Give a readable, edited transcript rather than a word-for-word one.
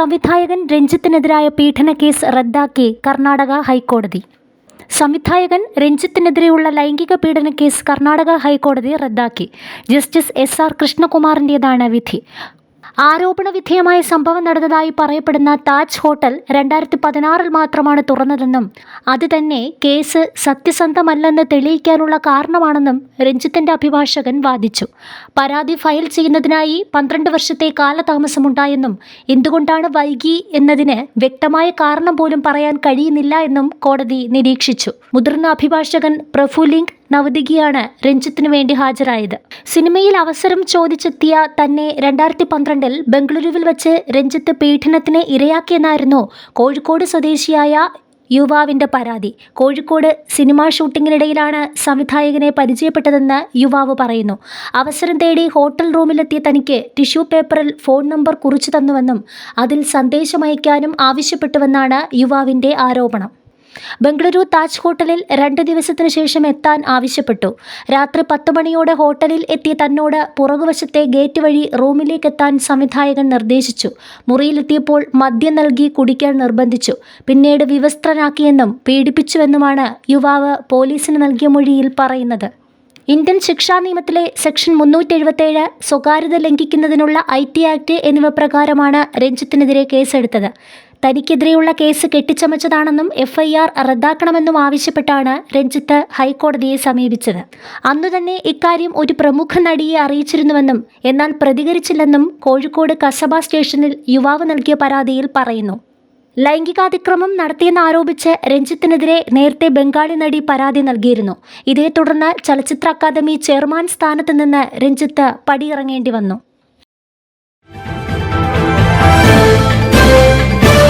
സംവിധായകൻ രഞ്ജിത്തിനെതിരായ പീഡനക്കേസ് റദ്ദാക്കി കർണാടക ഹൈക്കോടതി. സംവിധായകൻ രഞ്ജിത്തിനെതിരെയുള്ള ലൈംഗിക പീഡനക്കേസ് കർണാടക ഹൈക്കോടതി റദ്ദാക്കി. ജസ്റ്റിസ് SR കൃഷ്ണകുമാറിൻ്റേതാണ് വിധി. ആരോപണ വിധേയമായ സംഭവം നടന്നതായി പറയപ്പെടുന്ന താജ് ഹോട്ടൽ 2016 മാത്രമാണ് തുറന്നതെന്നും അത് തന്നെ കേസ് സത്യസന്ധമല്ലെന്ന് തെളിയിക്കാനുള്ള കാരണമാണെന്നും രഞ്ജിത്തിന്റെ അഭിഭാഷകൻ വാദിച്ചു. പരാതി ഫയൽ ചെയ്യുന്നതിനായി 12 വർഷത്തെ കാലതാമസമുണ്ടായെന്നും എന്തുകൊണ്ടാണ് വൈകി എന്നതിന് വ്യക്തമായ കാരണം പോലും പറയാൻ കഴിയുന്നില്ല എന്നും കോടതി നിരീക്ഷിച്ചു. മുതിർന്ന അഭിഭാഷകൻ പ്രഫുലിംഗ് നവദിഗിയാണ് രഞ്ജിത്തിനു വേണ്ടി ഹാജരായത്. സിനിമയിൽ അവസരം ചോദിച്ചെത്തിയ തന്നെ 2012 ബംഗളൂരുവിൽ വെച്ച് രഞ്ജിത്ത് പീഡനത്തിന് ഇരയാക്കിയെന്നായിരുന്നു കോഴിക്കോട് സ്വദേശിയായ യുവാവിന്റെ പരാതി. കോഴിക്കോട് സിനിമാ ഷൂട്ടിങ്ങിനിടയിലാണ് സംവിധായകനെ പരിചയപ്പെട്ടതെന്ന് യുവാവ് പറയുന്നു. അവസരം തേടി ഹോട്ടൽ റൂമിലെത്തിയ തനിക്ക് ടിഷ്യൂ പേപ്പറിൽ ഫോൺ നമ്പർ കുറിച്ചു തന്നുവെന്നും അതിൽ സന്ദേശമയക്കാനും ആവശ്യപ്പെട്ടുവെന്നാണ് യുവാവിന്റെ ആരോപണം. ബംഗളൂരു താജ് ഹോട്ടലിൽ 2 ദിവസത്തിനു ശേഷം എത്താൻ ആവശ്യപ്പെട്ടു. രാത്രി 10 മണിയോടെ ഹോട്ടലിൽ എത്തിയ തന്നോട് പുറകുവശത്തെ ഗേറ്റ് വഴി റൂമിലേക്ക് എത്താൻ സംവിധായകൻ നിർദ്ദേശിച്ചു. മുറിയിലെത്തിയപ്പോൾ മദ്യം നൽകി കുടിക്കാൻ നിർബന്ധിച്ചു. പിന്നീട് വിവസ്ത്രനാക്കിയെന്നും പീഡിപ്പിച്ചുവെന്നുമാണ് യുവാവ് പോലീസിന് നൽകിയ മൊഴിയിൽ പറയുന്നത്. ഇന്ത്യൻ ശിക്ഷാ നിയമത്തിലെ സെക്ഷൻ 377 സ്വകാര്യത ലംഘിക്കുന്നതിനുള്ള IT ആക്ട് എന്നിവ പ്രകാരമാണ് രഞ്ജിത്തിനെതിരെ കേസെടുത്തത്. തനിക്കെതിരെയുള്ള കേസ് കെട്ടിച്ചമച്ചതാണെന്നും FIR റദ്ദാക്കണമെന്നും ആവശ്യപ്പെട്ടാണ് രഞ്ജിത്ത് ഹൈക്കോടതിയെ സമീപിച്ചത്. അന്നുതന്നെ ഇക്കാര്യം ഒരു പ്രമുഖ നടിയെ അറിയിച്ചിരുന്നുവെന്നും എന്നാൽ പ്രതികരിച്ചില്ലെന്നും കോഴിക്കോട് കസബ സ്റ്റേഷനിൽ യുവാവ് നൽകിയ പരാതിയിൽ പറയുന്നു. ലൈംഗികാതിക്രമം നടത്തിയെന്നാരോപിച്ച് രഞ്ജിത്തിനെതിരെ നേരത്തെ ബംഗാളി നടി പരാതി നൽകിയിരുന്നു. ഇതേ തുടർന്ന് ചലച്ചിത്ര അക്കാദമി ചെയർമാൻ സ്ഥാനത്ത് നിന്ന് രഞ്ജിത്ത് പടിയിറങ്ങേണ്ടി വന്നു.